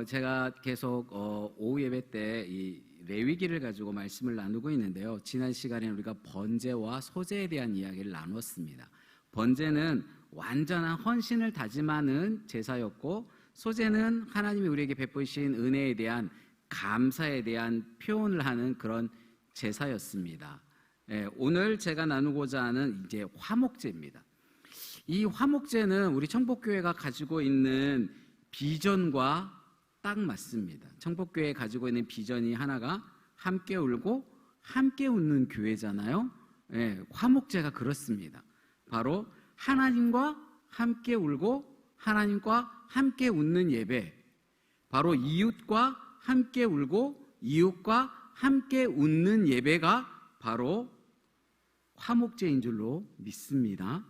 제가 계속 오후 예배 때 이 레위기를 가지고 말씀을 나누고 있는데요. 지난 시간에 우리가 번제와 소제에 대한 이야기를 나눴습니다. 번제는 완전한 헌신을 다짐하는 제사였고, 소제는 하나님이 우리에게 베푸신 은혜에 대한 감사에 대한 표현을 하는 그런 제사였습니다. 오늘 제가 나누고자 하는 이제 화목제입니다. 이 화목제는 우리 청복교회가 가지고 있는 비전과 딱 맞습니다. 청복교회 가지고 있는 비전이 하나가 함께 울고 함께 웃는 교회잖아요. 화목제가 그렇습니다. 바로 하나님과 함께 울고 하나님과 함께 웃는 예배, 바로 이웃과 함께 울고 이웃과 함께 웃는 예배가 바로 화목제인 줄로 믿습니다.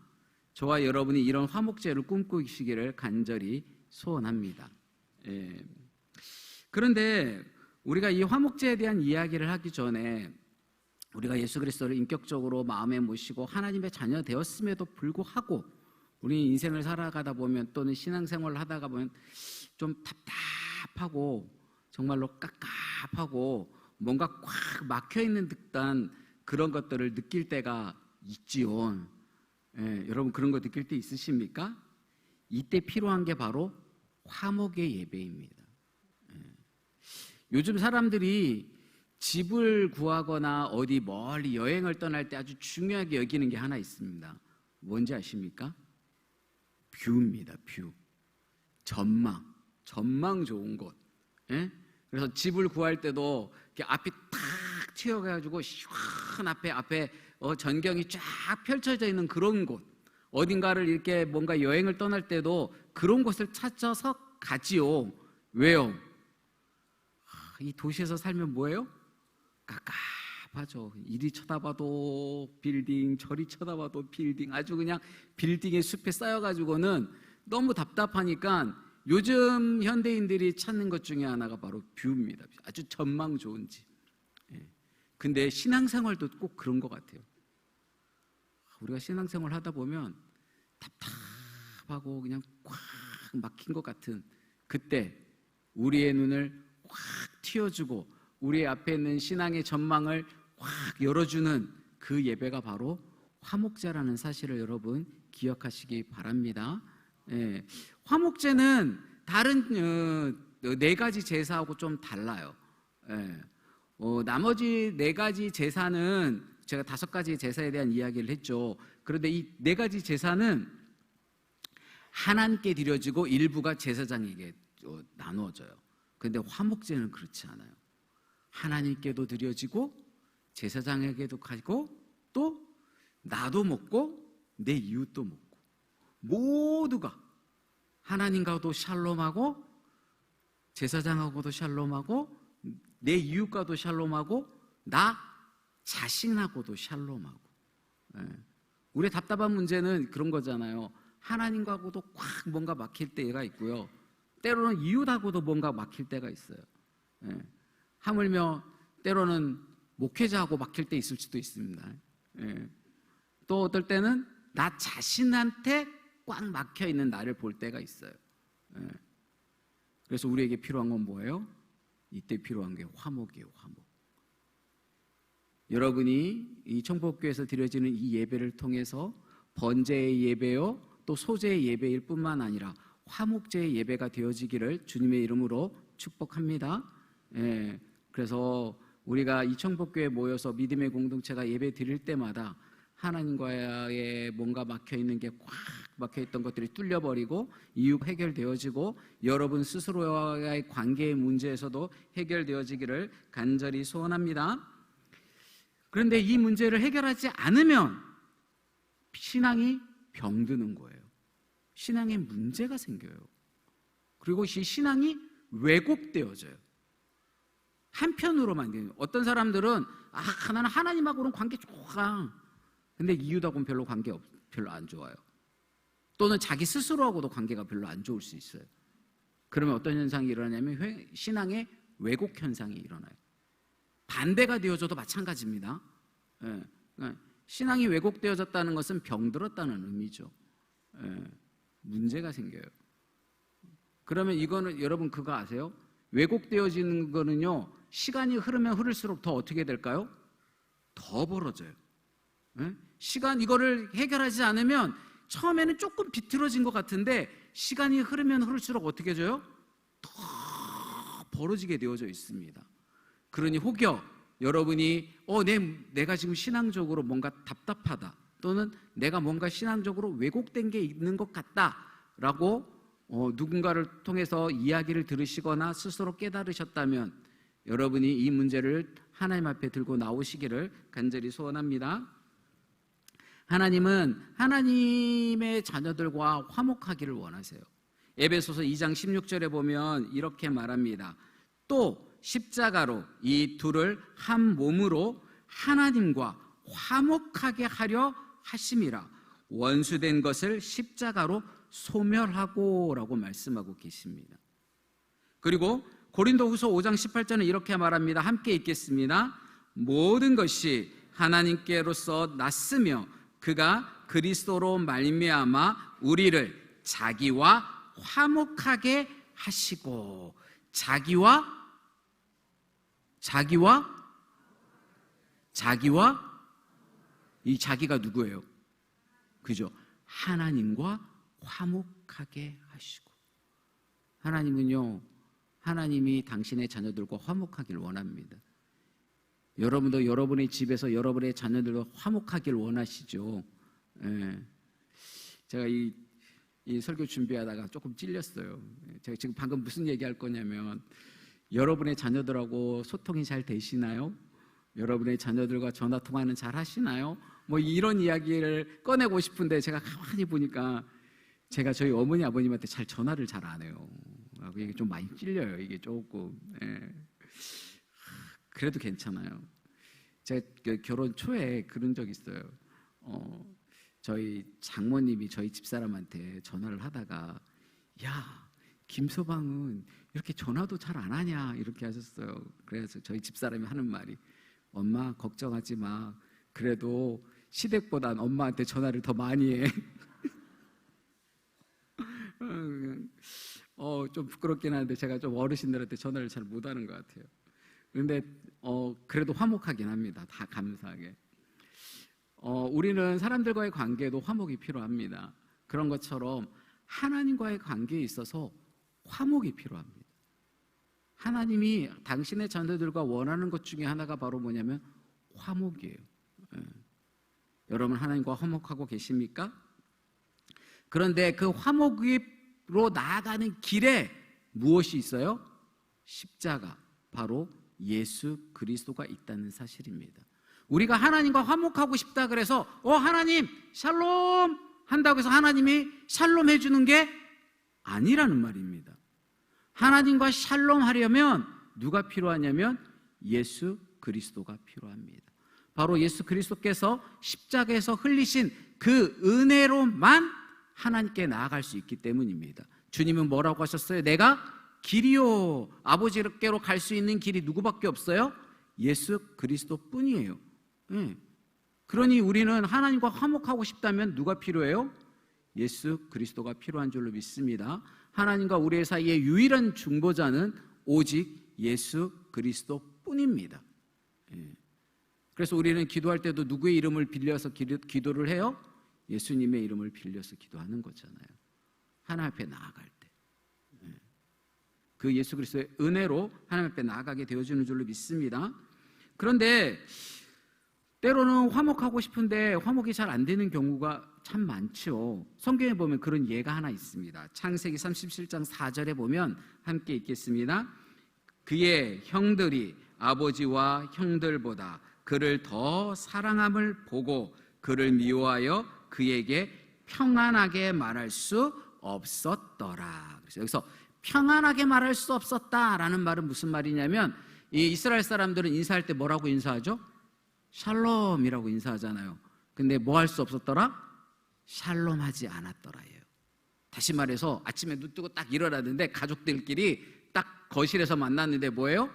저와 여러분이 이런 화목제를 꿈꾸시기를 간절히 소원합니다. 그런데 우리가 이 화목제에 대한 이야기를 하기 전에 우리가 예수 그리스도를 인격적으로 마음에 모시고 하나님의 자녀 되었음에도 불구하고 우리 인생을 살아가다 보면 또는 신앙생활을 하다가 보면 좀 답답하고 정말로 깝깝하고 뭔가 꽉 막혀있는 듯한 그런 것들을 느낄 때가 있지요. 여러분 그런 거 느낄 때 있으십니까? 이때 필요한 게 바로 화목의 예배입니다. 요즘 사람들이 집을 구하거나 어디 멀리 여행을 떠날 때 아주 중요하게 여기는 게 하나 있습니다. 뭔지 아십니까? 뷰입니다. 뷰. 전망 좋은 곳. 그래서 집을 구할 때도 이렇게 앞이 탁 튀어가지고 시원 앞에 전경이 쫙 펼쳐져 있는 그런 곳, 어딘가를 이렇게 뭔가 여행을 떠날 때도 그런 곳을 찾아서 가지요. 왜요? 이 도시에서 살면 뭐예요? 깝깝하죠. 이리 쳐다봐도 빌딩, 저리 쳐다봐도 빌딩, 아주 그냥 빌딩의 숲에 쌓여가지고는 너무 답답하니까 요즘 현대인들이 찾는 것 중에 하나가 바로 뷰입니다. 아주 전망 좋은 집. 근데 신앙생활도 꼭 그런 것 같아요. 우리가 신앙생활 하다 보면 답답하고 그냥 꽉 막힌 것 같은 그때 우리의 눈을 확 틔워주고 우리 앞에 있는 신앙의 전망을 확 열어주는 그 예배가 바로 화목제라는 사실을 여러분 기억하시기 바랍니다. 화목제는 다른 네 가지 제사하고 좀 달라요. 나머지 네 가지 제사는 제가 5가지 제사에 대한 이야기를 했죠. 그런데 이 네 가지 제사는 하나님께 드려지고 일부가 제사장에게 나누어져요. 그런데 화목제는 그렇지 않아요. 하나님께도 드려지고 제사장에게도 가지고 또 나도 먹고 내 이웃도 먹고 모두가 하나님과도 샬롬하고 제사장하고도 샬롬하고 내 이웃과도 샬롬하고 나 자신하고도 샬롬하고. 우리의 답답한 문제는 그런 거잖아요. 하나님과도 꽉 뭔가 막힐 때가 있고요, 때로는 이웃하고도 뭔가 막힐 때가 있어요. 하물며 때로는 목회자하고 막힐 때 있을 수도 있습니다. 또 어떨 때는 나 자신한테 꽉 막혀있는 나를 볼 때가 있어요. 그래서 우리에게 필요한 건 뭐예요? 이때 필요한 게 화목이에요. 화목. 여러분이 이 청복교에서 드려지는 이 예배를 통해서 번제의 예배요 또 소제의 예배일 뿐만 아니라 화목제의 예배가 되어지기를 주님의 이름으로 축복합니다. 그래서 우리가 이 청복교에 모여서 믿음의 공동체가 예배 드릴 때마다 하나님과의 뭔가 막혀있는 게 꽉 막혀있던 것들이 뚫려버리고 이웃 해결되어지고 여러분 스스로와의 관계의 문제에서도 해결되어지기를 간절히 소원합니다. 그런데 이 문제를 해결하지 않으면 신앙이 병드는 거예요. 신앙에 문제가 생겨요. 그리고 이 신앙이 왜곡되어져요. 한편으로만 돼요. 어떤 사람들은 나는 하나님하고는 관계 좋아. 근데 이웃하고는 별로 별로 안 좋아요. 또는 자기 스스로하고도 관계가 별로 안 좋을 수 있어요. 그러면 어떤 현상이 일어나냐면 신앙의 왜곡 현상이 일어나요. 반대가 되어져도 마찬가지입니다. 신앙이 왜곡되어졌다는 것은 병들었다는 의미죠. 문제가 생겨요. 그러면 이거는 여러분 그거 아세요? 왜곡되어지는 거는요, 시간이 흐르면 흐를수록 더 어떻게 될까요? 더 벌어져요. 예? 이거를 해결하지 않으면 처음에는 조금 비틀어진 것 같은데 시간이 흐르면 흐를수록 어떻게 해져요? 더 벌어지게 되어져 있습니다. 그러니 혹여 여러분이 내가 지금 신앙적으로 뭔가 답답하다, 또는 내가 뭔가 신앙적으로 왜곡된 게 있는 것 같다라고 누군가를 통해서 이야기를 들으시거나 스스로 깨달으셨다면 여러분이 이 문제를 하나님 앞에 들고 나오시기를 간절히 소원합니다. 하나님은 하나님의 자녀들과 화목하기를 원하세요. 에베소서 2장 16절에 보면 이렇게 말합니다. 또 십자가로 이 둘을 한 몸으로 하나님과 화목하게 하려 하심이라. 원수된 것을 십자가로 소멸하고 라고 말씀하고 계십니다. 그리고 고린도후서 5장 18절은 이렇게 말합니다. 함께 읽겠습니다. 모든 것이 하나님께로서 났으며 그가 그리스도로 말미암아 우리를 자기와 화목하게 하시고. 자기와 이 자기가 누구예요? 그죠? 하나님과 화목하게 하시고. 하나님은요, 하나님이 당신의 자녀들과 화목하기를 원합니다. 여러분도 여러분의 집에서 여러분의 자녀들과 화목하기를 원하시죠? 예. 제가 이 설교 준비하다가 조금 찔렸어요. 제가 지금 방금 무슨 얘기할 거냐면, 여러분의 자녀들하고 소통이 잘 되시나요? 여러분의 자녀들과 전화통화는 잘 하시나요? 뭐 이런 이야기를 꺼내고 싶은데 제가 가만히 보니까 제가 저희 어머니 아버님한테 전화를 잘 안 해요. 이게 좀 많이 찔려요. 이게 조금. 예. 그래도 괜찮아요. 제가 결혼 초에 그런 적 있어요. 저희 장모님이 저희 집사람한테 전화를 하다가, 야, 김서방은 이렇게 전화도 잘 안 하냐, 이렇게 하셨어요. 그래서 저희 집사람이 하는 말이, 엄마 걱정하지 마. 그래도 시댁보단 엄마한테 전화를 더 많이 해. 좀 부끄럽긴 한데 제가 좀 어르신들한테 전화를 잘 못하는 것 같아요. 그런데 그래도 화목하긴 합니다. 다 감사하게. 우리는 사람들과의 관계에도 화목이 필요합니다. 그런 것처럼 하나님과의 관계에 있어서 화목이 필요합니다. 하나님이 당신의 자녀들과 원하는 것 중에 하나가 바로 뭐냐면 화목이에요. 예. 여러분 하나님과 화목하고 계십니까? 그런데 그 화목으로 나아가는 길에 무엇이 있어요? 십자가, 바로 예수 그리스도가 있다는 사실입니다. 우리가 하나님과 화목하고 싶다 그래서 하나님 샬롬 한다고 해서 하나님이 샬롬 해주는 게 아니라는 말입니다. 하나님과 샬롬 하려면 누가 필요하냐면 예수 그리스도가 필요합니다. 바로 예수 그리스도께서 십자가에서 흘리신 그 은혜로만 하나님께 나아갈 수 있기 때문입니다. 주님은 뭐라고 하셨어요? 내가 길이요, 아버지께로 갈 수 있는 길이 누구밖에 없어요? 예수 그리스도뿐이에요. 네. 그러니 우리는 하나님과 화목하고 싶다면 누가 필요해요? 예수 그리스도가 필요한 줄로 믿습니다. 하나님과 우리의 사이에 유일한 중보자는 오직 예수 그리스도뿐입니다. 네. 그래서 우리는 기도할 때도 누구의 이름을 빌려서 기도를 해요? 예수님의 이름을 빌려서 기도하는 거잖아요. 하나님 앞에 나아갈 때. 네. 그 예수 그리스도의 은혜로 하나님 앞에 나아가게 되어지는 줄로 믿습니다. 그런데 때로는 화목하고 싶은데 화목이 잘 안 되는 경우가 참 많죠. 성경에 보면 그런 예가 하나 있습니다. 창세기 37장 4절에 보면 함께 읽겠습니다. 그의 형들이 아버지와 형들보다 그를 더 사랑함을 보고 그를 미워하여 그에게 평안하게 말할 수 없었더라. 그래서 여기서 평안하게 말할 수 없었다라는 말은 무슨 말이냐면, 이 이스라엘 사람들은 인사할 때 뭐라고 인사하죠? 샬롬이라고 인사하잖아요. 근데 뭐 할 수 없었더라? 샬롬하지 않았더라예요. 다시 말해서 아침에 눈 뜨고 딱 일어나는데 가족들끼리 딱 거실에서 만났는데 뭐예요?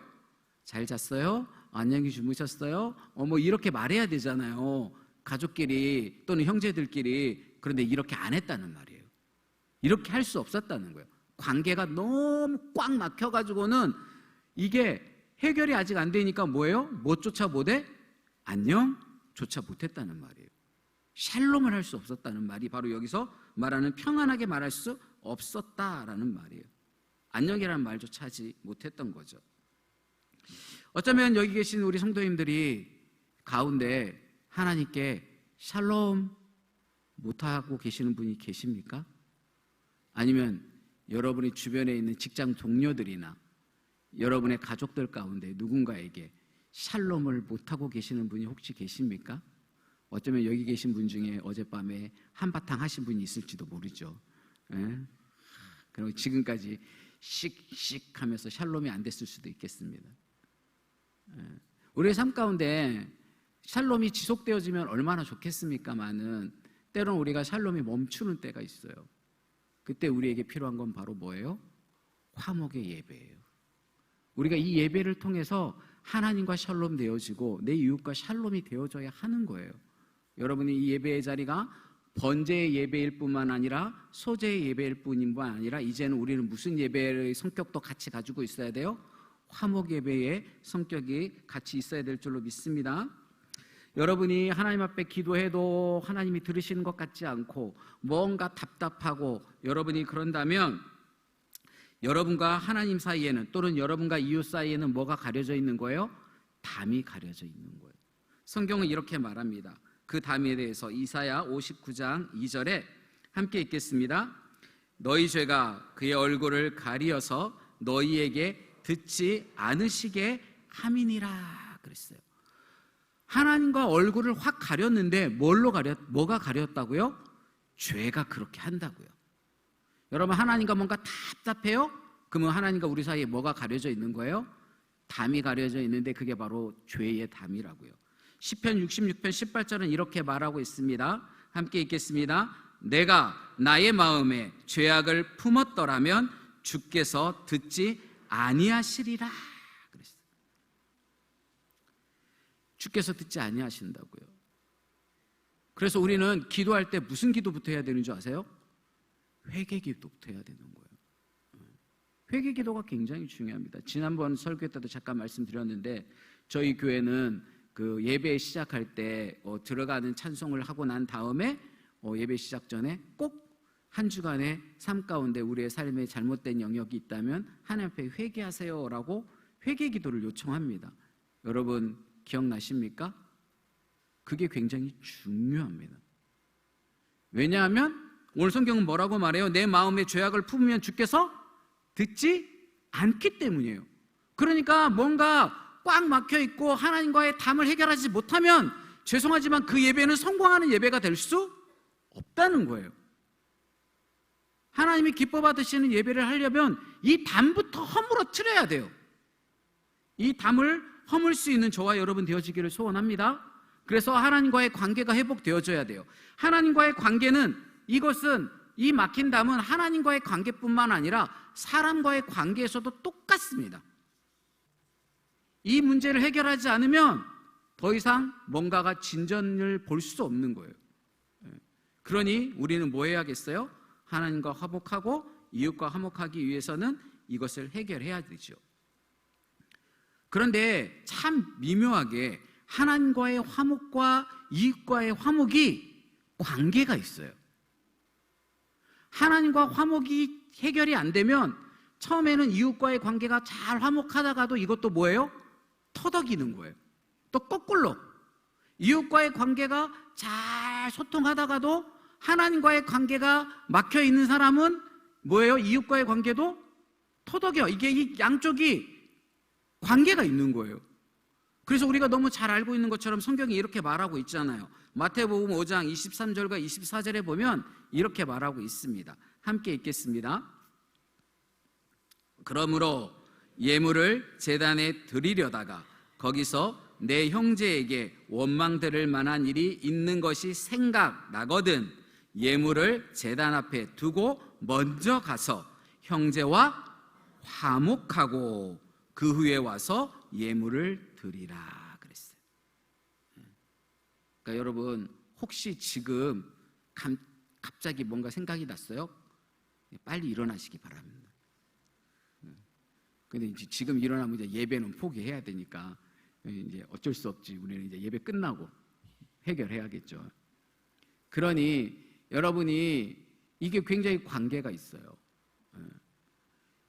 잘 잤어요? 안녕히 주무셨어요? 뭐 이렇게 말해야 되잖아요. 가족끼리 또는 형제들끼리. 그런데 이렇게 안 했다는 말이에요. 이렇게 할 수 없었다는 거예요. 관계가 너무 꽉 막혀가지고는 이게 해결이 아직 안 되니까 뭐예요? 뭐조차 못해? 안녕조차 못했다는 말이에요. 샬롬을 할 수 없었다는 말이 바로 여기서 말하는 평안하게 말할 수 없었다라는 말이에요. 안녕이라는 말조차 하지 못했던 거죠. 어쩌면 여기 계신 우리 성도님들이 가운데 하나님께 샬롬 못하고 계시는 분이 계십니까? 아니면 여러분의 주변에 있는 직장 동료들이나 여러분의 가족들 가운데 누군가에게 샬롬을 못하고 계시는 분이 혹시 계십니까? 어쩌면 여기 계신 분 중에 어젯밤에 한바탕 하신 분이 있을지도 모르죠. 그리고 지금까지 씩씩 하면서 샬롬이 안 됐을 수도 있겠습니다. 우리의 삶 가운데 샬롬이 지속되어지면 얼마나 좋겠습니까마는 때로는 우리가 샬롬이 멈추는 때가 있어요. 그때 우리에게 필요한 건 바로 뭐예요? 화목의 예배예요. 우리가 이 예배를 통해서 하나님과 샬롬 되어지고 내 이웃과 샬롬이 되어져야 하는 거예요. 여러분이 이 예배의 자리가 번제의 예배일 뿐만 아니라 소제의 예배일 뿐만 아니라 이제는 우리는 무슨 예배의 성격도 같이 가지고 있어야 돼요? 화목 예배의 성격이 같이 있어야 될 줄로 믿습니다. 여러분이 하나님 앞에 기도해도 하나님이 들으시는 것 같지 않고 뭔가 답답하고 여러분이 그런다면 여러분과 하나님 사이에는 또는 여러분과 이웃 사이에는 뭐가 가려져 있는 거예요? 담이 가려져 있는 거예요. 성경은 이렇게 말합니다. 그 담에 대해서 이사야 59장 2절에 함께 읽겠습니다. 너희 죄가 그의 얼굴을 가리어서 너희에게 듣지 않으시게 함이니라 그랬어요. 하나님과 얼굴을 확 가렸는데 뭐가 가렸다고요? 죄가 그렇게 한다고요. 여러분 하나님과 뭔가 답답해요? 그러면 하나님과 우리 사이에 뭐가 가려져 있는 거예요? 담이 가려져 있는데 그게 바로 죄의 담이라고요. 시편 66편 18절은 이렇게 말하고 있습니다. 함께 읽겠습니다. 내가 나의 마음에 죄악을 품었더라면 주께서 듣지 아니하시리라 그랬어요. 주께서 듣지 아니하신다고요. 그래서 우리는 기도할 때 무슨 기도부터 해야 되는 줄 아세요? 회개 기도부터 해야 되는 거예요. 회개 기도가 굉장히 중요합니다. 지난번 설교 때도 잠깐 말씀드렸는데 저희 교회는 그 예배 시작할 때 들어가는 찬송을 하고 난 다음에 예배 시작 전에 꼭 한 주간의 삶 가운데 우리의 삶에 잘못된 영역이 있다면 하나님 앞에 회개하세요라고 회개 기도를 요청합니다. 여러분 기억나십니까? 그게 굉장히 중요합니다. 왜냐하면 오늘 성경은 뭐라고 말해요? 내 마음에 죄악을 품으면 주께서 듣지 않기 때문이에요. 그러니까 뭔가 꽉 막혀 있고 하나님과의 담을 해결하지 못하면 죄송하지만 그 예배는 성공하는 예배가 될 수 없다는 거예요. 하나님이 기뻐 받으시는 예배를 하려면 이 담부터 허물어뜨려야 돼요. 이 담을 허물 수 있는 저와 여러분 되어지기를 소원합니다. 그래서 하나님과의 관계가 회복되어져야 돼요. 하나님과의 관계는 이것은 이 막힌 담은 하나님과의 관계뿐만 아니라 사람과의 관계에서도 똑같습니다. 이 문제를 해결하지 않으면 더 이상 뭔가가 진전을 볼 수 없는 거예요. 그러니 우리는 뭐 해야겠어요? 하나님과 화목하고 이웃과 화목하기 위해서는 이것을 해결해야 되죠. 그런데 참 미묘하게 하나님과의 화목과 이웃과의 화목이 관계가 있어요. 하나님과 화목이 해결이 안 되면 처음에는 이웃과의 관계가 잘 화목하다가도 이것도 뭐예요? 터덕이는 거예요. 또 거꾸로 이웃과의 관계가 잘 소통하다가도 하나님과의 관계가 막혀 있는 사람은 뭐예요? 이웃과의 관계도 터덕여. 이게 이 양쪽이 관계가 있는 거예요. 그래서 우리가 너무 잘 알고 있는 것처럼 성경이 이렇게 말하고 있잖아요. 마태복음 5장 23절과 24절에 보면 이렇게 말하고 있습니다. 함께 읽겠습니다. 그러므로 예물을 제단에 드리려다가 거기서 내 형제에게 원망 들을 만한 일이 있는 것이 생각나거든 예물을 제단 앞에 두고 먼저 가서 형제와 화목하고 그 후에 와서 예물을 드리라 그랬어요. 그러니까 여러분 혹시 지금 갑자기 뭔가 생각이 났어요? 빨리 일어나시기 바랍니다. 근데 이제 지금 일어나면 이제 예배는 포기해야 되니까 이제 어쩔 수 없지. 우리는 이제 예배 끝나고 해결해야겠죠. 그러니 여러분이 이게 굉장히 관계가 있어요.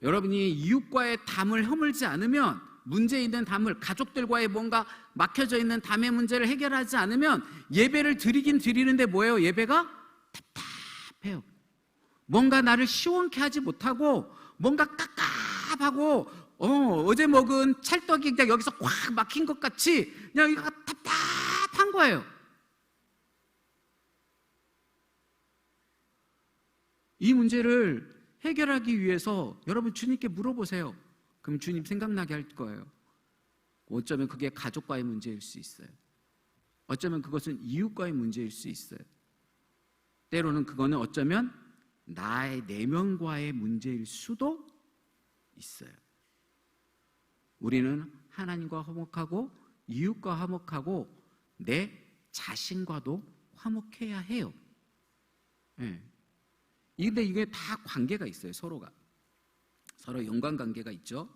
여러분이 이웃과의 담을 허물지 않으면, 문제 있는 담을, 가족들과의 뭔가 막혀져 있는 담의 문제를 해결하지 않으면 예배를 드리긴 드리는데 뭐예요? 예배가 답답해요. 뭔가 나를 시원케 하지 못하고 뭔가 깝깝하고 어제 먹은 찰떡이 그냥 여기서 확 막힌 것 같이 그냥 이거 답답한 거예요. 이 문제를 해결하기 위해서 여러분 주님께 물어보세요. 그럼 주님 생각나게 할 거예요. 어쩌면 그게 가족과의 문제일 수 있어요. 어쩌면 그것은 이웃과의 문제일 수 있어요. 때로는 그거는 어쩌면 나의 내면과의 문제일 수도 있어요. 우리는 하나님과 화목하고 이웃과 화목하고 내 자신과도 화목해야 해요. 네. 근데 이게 다 관계가 있어요. 서로 연관관계가 있죠.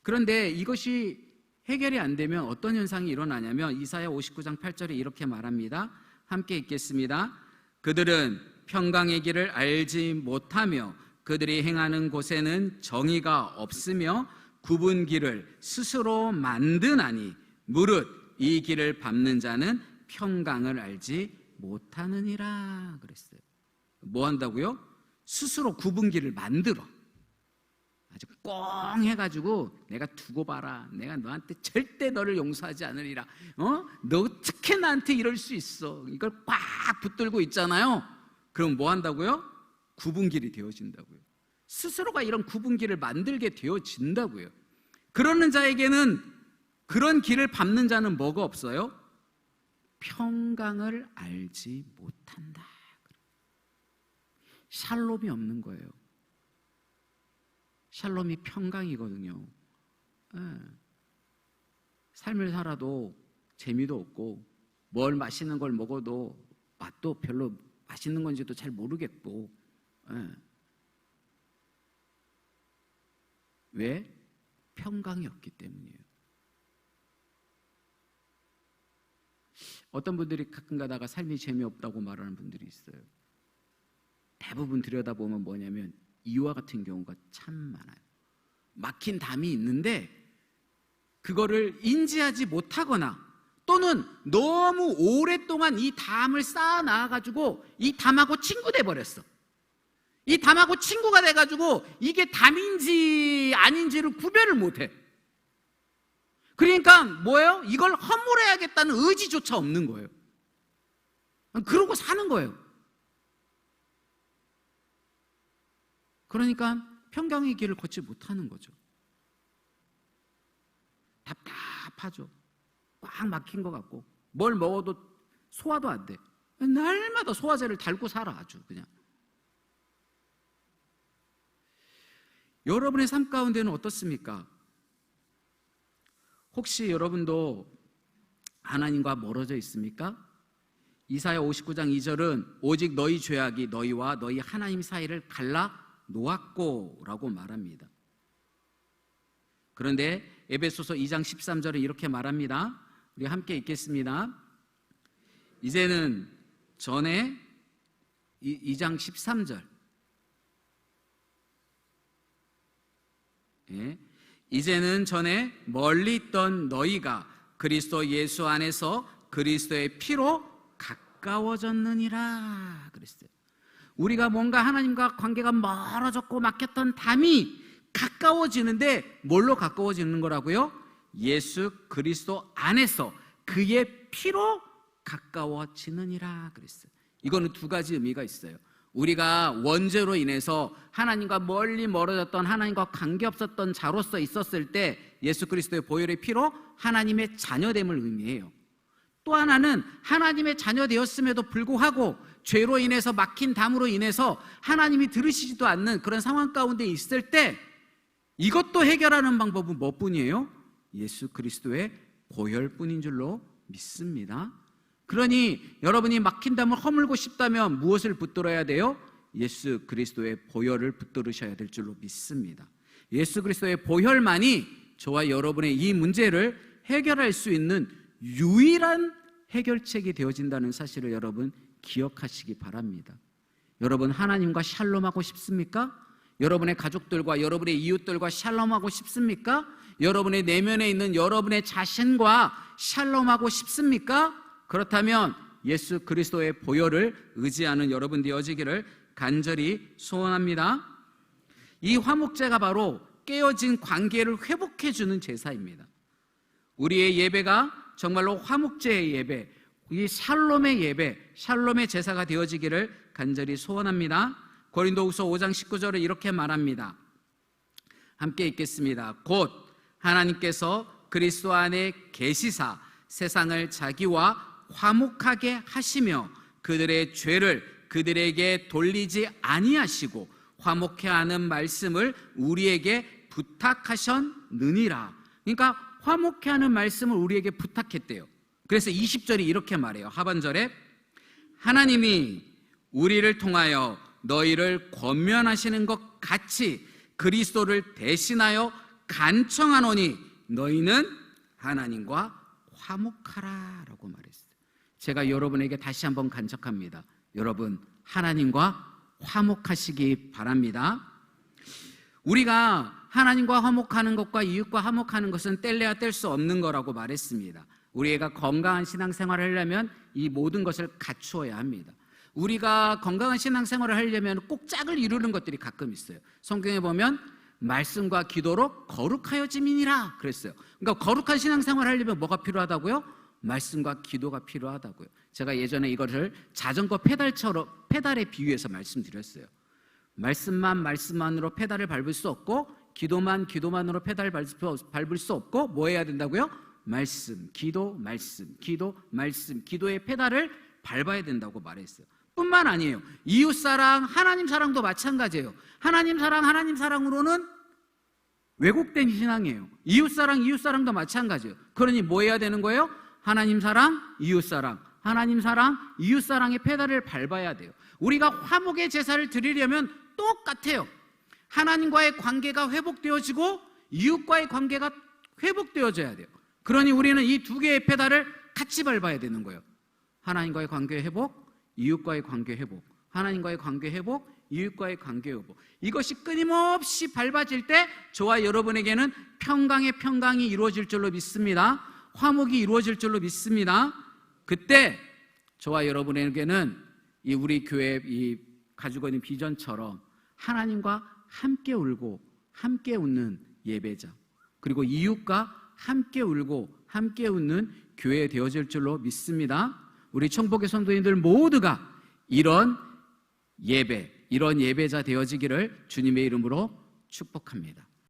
그런데 이것이 해결이 안 되면 어떤 현상이 일어나냐면 이사야 59장 8절에 이렇게 말합니다. 함께 읽겠습니다. 그들은 평강의 길을 알지 못하며 그들이 행하는 곳에는 정의가 없으며 굽은 길을 스스로 만드나니 무릇 이 길을 밟는 자는 평강을 알지 못하느니라 그랬어요. 뭐 한다고요? 스스로 굽은 길을 만들어. 아주 꽁 해가지고 내가 두고 봐라. 내가 너한테 절대 너를 용서하지 않으리라. 너 어떻게 나한테 이럴 수 있어? 이걸 꽉 붙들고 있잖아요. 그럼 뭐 한다고요? 굽은 길이 되어진다고요. 스스로가 이런 굽은 길을 만들게 되어진다고요. 그러는 자에게는, 그런 길을 밟는 자는 뭐가 없어요? 평강을 알지 못한다. 샬롬이 없는 거예요. 샬롬이 평강이거든요. 삶을 살아도 재미도 없고 뭘 맛있는 걸 먹어도 맛도 별로 맛있는 건지도 잘 모르겠고. 왜? 평강이 없기 때문이에요. 어떤 분들이 가끔 가다가 삶이 재미없다고 말하는 분들이 있어요. 대부분 들여다보면 뭐냐면 이와 같은 경우가 참 많아요. 막힌 담이 있는데 그거를 인지하지 못하거나 또는 너무 오랫동안 이 담을 쌓아 나가가지고 이 담하고 친구 돼버렸어. 이 담하고 친구가 돼가지고 이게 담인지 아닌지를 구별을 못해. 그러니까 뭐예요? 이걸 허물어야겠다는 의지조차 없는 거예요. 그러고 사는 거예요. 그러니까 평강의 길을 걷지 못하는 거죠. 답답하죠. 꽉 막힌 것 같고 뭘 먹어도 소화도 안 돼. 날마다 소화제를 달고 살아. 아주 그냥. 여러분의 삶 가운데는 어떻습니까? 혹시 여러분도 하나님과 멀어져 있습니까? 이사야 59장 2절은 오직 너희 죄악이 너희와 너희 하나님 사이를 갈라 놓았고 라고 말합니다. 그런데 에베소서 2장 13절에 이렇게 말합니다. 우리 함께 읽겠습니다. 이제는 전에 2장 13절 이제는 전에 멀리 있던 너희가 그리스도 예수 안에서 그리스도의 피로 가까워졌느니라 그랬어요. 우리가 뭔가 하나님과 관계가 멀어졌고 막혔던 담이 가까워지는데 뭘로 가까워지는 거라고요? 예수 그리스도 안에서 그의 피로 가까워지느니라 그랬어요. 이거는 두 가지 의미가 있어요. 우리가 원죄로 인해서 하나님과 멀리 멀어졌던, 하나님과 관계없었던 자로서 있었을 때 예수 그리스도의 보혈의 피로 하나님의 자녀됨을 의미해요. 또 하나는 하나님의 자녀 되었음에도 불구하고 죄로 인해서 막힌 담으로 인해서 하나님이 들으시지도 않는 그런 상황 가운데 있을 때 이것도 해결하는 방법은 뭐뿐이에요? 예수 그리스도의 보혈뿐인 줄로 믿습니다. 그러니 여러분이 막힌 담을 허물고 싶다면 무엇을 붙들어야 돼요? 예수 그리스도의 보혈을 붙들으셔야 될 줄로 믿습니다. 예수 그리스도의 보혈만이 저와 여러분의 이 문제를 해결할 수 있는 유일한 해결책이 되어진다는 사실을 여러분 기억하시기 바랍니다. 여러분, 하나님과 샬롬하고 싶습니까? 여러분의 가족들과 여러분의 이웃들과 샬롬하고 싶습니까? 여러분의 내면에 있는 여러분의 자신과 샬롬하고 싶습니까? 그렇다면 예수 그리스도의 보혈을 의지하는 여러분 되어지기를 간절히 소원합니다. 이 화목제가 바로 깨어진 관계를 회복해주는 제사입니다. 우리의 예배가 정말로 화목제의 예배, 이 샬롬의 예배, 샬롬의 제사가 되어지기를 간절히 소원합니다. 고린도후서 5장 19절을 이렇게 말합니다. 함께 읽겠습니다. 곧 하나님께서 그리스도 안에 계시사 세상을 자기와 화목하게 하시며 그들의 죄를 그들에게 돌리지 아니하시고 화목해 하는 말씀을 우리에게 부탁하셨느니라. 그러니까 화목해 하는 말씀을 우리에게 부탁했대요. 그래서 20절이 이렇게 말해요. 하반절에 하나님이 우리를 통하여 너희를 권면하시는 것 같이 그리스도를 대신하여 간청하노니 너희는 하나님과 화목하라 라고 말했어요. 제가 여러분에게 다시 한번 간청합니다. 여러분, 하나님과 화목하시기 바랍니다. 우리가 하나님과 화목하는 것과 이웃과 화목하는 것은 뗄래야 뗄 수 없는 거라고 말했습니다. 우리가 건강한 신앙생활을 하려면 이 모든 것을 갖추어야 합니다. 우리가 건강한 신앙생활을 하려면 꼭 짝을 이루는 것들이 가끔 있어요. 성경에 보면 말씀과 기도로 거룩하여짐이니라 그랬어요. 그러니까 거룩한 신앙생활을 하려면 뭐가 필요하다고요? 말씀과 기도가 필요하다고요. 제가 예전에 이것을 자전거 페달에 비유해서 말씀드렸어요. 말씀만으로 페달을 밟을 수 없고 기도만으로 페달을 밟을 수 없고 뭐 해야 된다고요? 말씀, 기도, 말씀, 기도, 말씀, 기도의 페달을 밟아야 된다고 말했어요. 뿐만 아니에요. 이웃사랑, 하나님 사랑도 마찬가지예요. 하나님 사랑으로는 왜곡된 신앙이에요. 이웃사랑도 마찬가지예요. 그러니 뭐 해야 되는 거예요? 하나님 사랑, 이웃사랑, 하나님 사랑, 이웃사랑의 페달을 밟아야 돼요. 우리가 화목의 제사를 드리려면 똑같아요. 하나님과의 관계가 회복되어지고 이웃과의 관계가 회복되어져야 돼요. 그러니 우리는 이 두 개의 페달을 같이 밟아야 되는 거예요. 하나님과의 관계 회복, 이웃과의 관계 회복, 하나님과의 관계 회복, 이웃과의 관계 회복. 이것이 끊임없이 밟아질 때 저와 여러분에게는 평강이 이루어질 줄로 믿습니다. 화목이 이루어질 줄로 믿습니다. 그때 저와 여러분에게는 이 우리 교회 이 가지고 있는 비전처럼 하나님과 함께 울고 함께 웃는 예배자, 그리고 이웃과 함께 울고 함께 웃는 교회 되어질 줄로 믿습니다. 우리 청복의 성도님들 모두가 이런 예배자 되어지기를 주님의 이름으로 축복합니다.